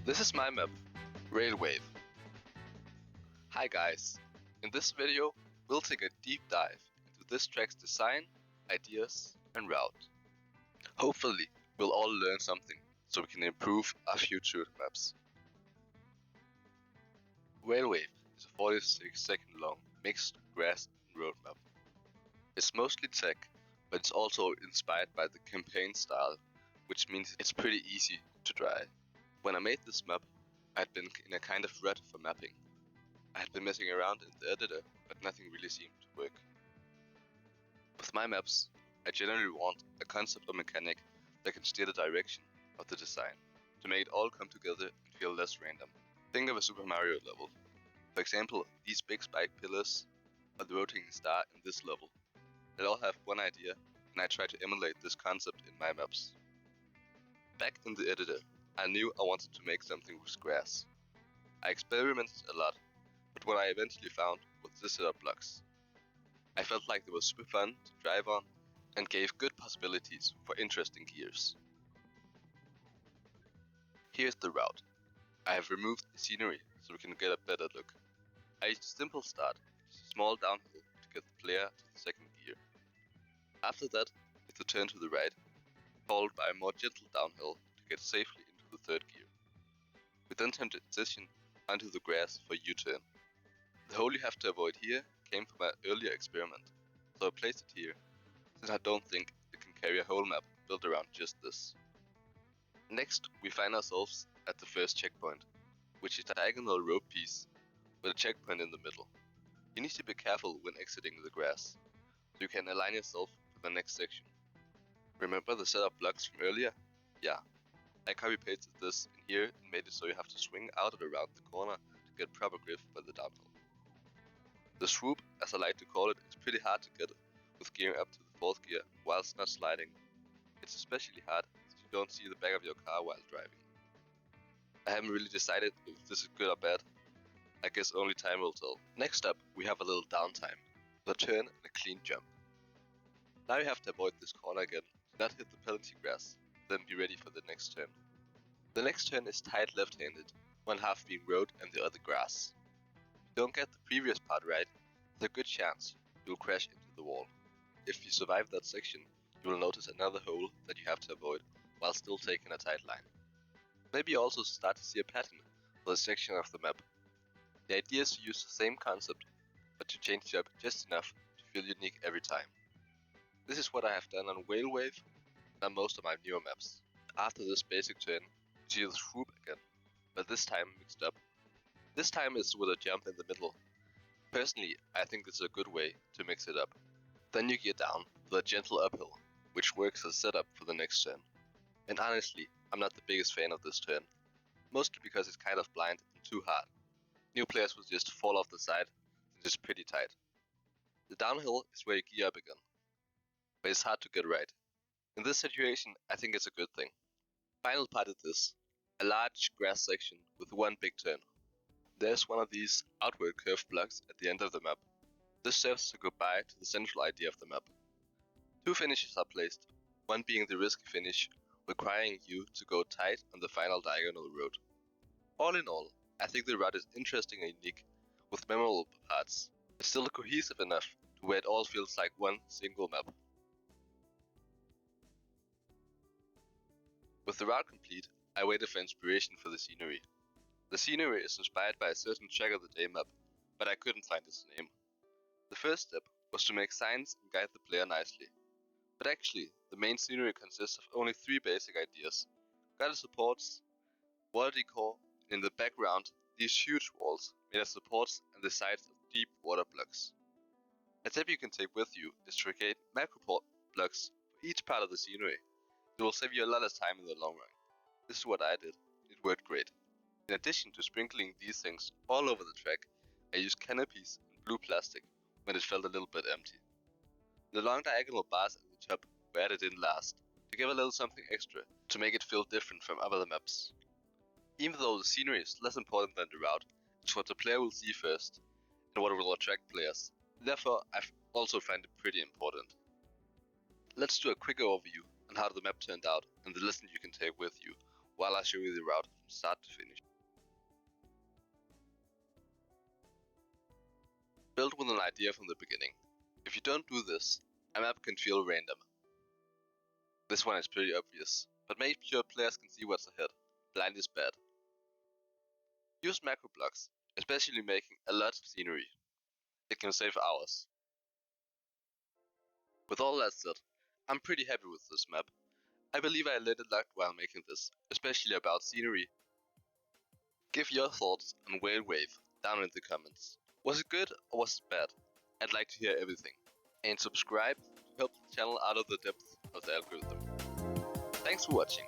This is my map, RAILWAVE. Hi guys, in this video we'll take a deep dive into this track's design, ideas and route. Hopefully we'll all learn something so we can improve our future maps. RAILWAVE is a 46-second long mixed grass and road map. It's mostly tech, but it's also inspired by the campaign style, which means it's pretty easy to try. When I made this map, I had been in a kind of rut for mapping. I had been messing around in the editor, but nothing really seemed to work. With my maps, I generally want a concept or mechanic that can steer the direction of the design, to make it all come together and feel less random. Think of a Super Mario level. For example, these big spike pillars or the rotating star in this level. They all have one idea, and I try to emulate this concept in my maps. Back in the editor, I knew I wanted to make something with grass. I experimented a lot, but what I eventually found was the setup blocks. I felt like they were super fun to drive on and gave good possibilities for interesting gears. Here's the route. I have removed the scenery so we can get a better look. I used a simple start, just a small downhill to get the player to the second gear. After that, it's a turn to the right, followed by a more gentle downhill to get safely into the third gear. We then transition onto the grass for U-turn. The hole you have to avoid here came from an earlier experiment, so I placed it here, since I don't think it can carry a whole map built around just this. Next, we find ourselves at the first checkpoint, which is a diagonal road piece with a checkpoint in the middle. You need to be careful when exiting the grass, so you can align yourself for the next section. Remember the setup blocks from earlier? Yeah. I copy pasted this in here and made it so you have to swing out and around the corner to get proper grip by the downhill. The swoop, as I like to call it, is pretty hard to get with gearing up to the fourth gear whilst not sliding. It's especially hard since you don't see the back of your car while driving. I haven't really decided if this is good or bad. I guess only time will tell. Next up, we have a little downtime, with a turn and a clean jump. Now you have to avoid this corner again, to not hit the penalty grass, then be ready for the next turn. The next turn is tight left-handed, one half being road and the other grass. If you don't get the previous part right, there's a good chance you'll crash into the wall. If you survive that section, you will notice another hole that you have to avoid while still taking a tight line. Maybe you also start to see a pattern for the section of the map. The idea is to use the same concept, but to change it up just enough to feel unique every time. This is what I have done on RAILWAVE and on most of my newer maps. After this basic turn, you see the swoop again, but this time mixed up. This time is with a jump in the middle. Personally, I think this is a good way to mix it up. Then you gear down with a gentle uphill, which works as setup for the next turn. And honestly, I'm not the biggest fan of this turn, mostly because it's kind of blind and too hard. New players will just fall off the side since it's pretty tight. The downhill is where you gear up again, but it's hard to get right. In this situation, I think it's a good thing. Final part is this, a large grass section with one big turn. There's one of these outward curved blocks at the end of the map. This serves as a goodbye to the central idea of the map. Two finishes are placed, one being the risky finish, requiring you to go tight on the final diagonal road. All in all, I think the route is interesting and unique, with memorable parts. It's still cohesive enough to where it all feels like one single map. With the route complete, I waited for inspiration for the scenery. The scenery is inspired by a certain Track of the Day map, but I couldn't find its name. The first step was to make signs and guide the player nicely. But actually, the main scenery consists of only 3 basic ideas. Gutter supports, water decor, and in the background, these huge walls made of supports and the sides of deep water blocks. A tip you can take with you is to create macro blocks for each part of the scenery. It will save you a lot of time in the long run. This is what I did. It worked great. In addition to sprinkling these things all over the track, I used canopies and blue plastic when it felt a little bit empty. The long diagonal bars at the top were added in last, to give a little something extra, to make it feel different from other maps. Even though the scenery is less important than the route, it's what the player will see first, and what will attract players. Therefore, I also find it pretty important. Let's do a quick overview on how the map turned out and the lesson you can take with you while I show you the route from start to finish. Build with an idea from the beginning. If you don't do this, a map can feel random. This one is pretty obvious, but make sure players can see what's ahead. Blind is bad. Use macro blocks, especially making a lot of scenery. It can save hours. With all that said, I'm pretty happy with this map. I believe I let it luck while making this, especially about scenery. Give your thoughts on RAILWAVE down in the comments. Was it good or was it bad? I'd like to hear everything. And subscribe to help the channel out of the depths of the algorithm. Thanks for watching.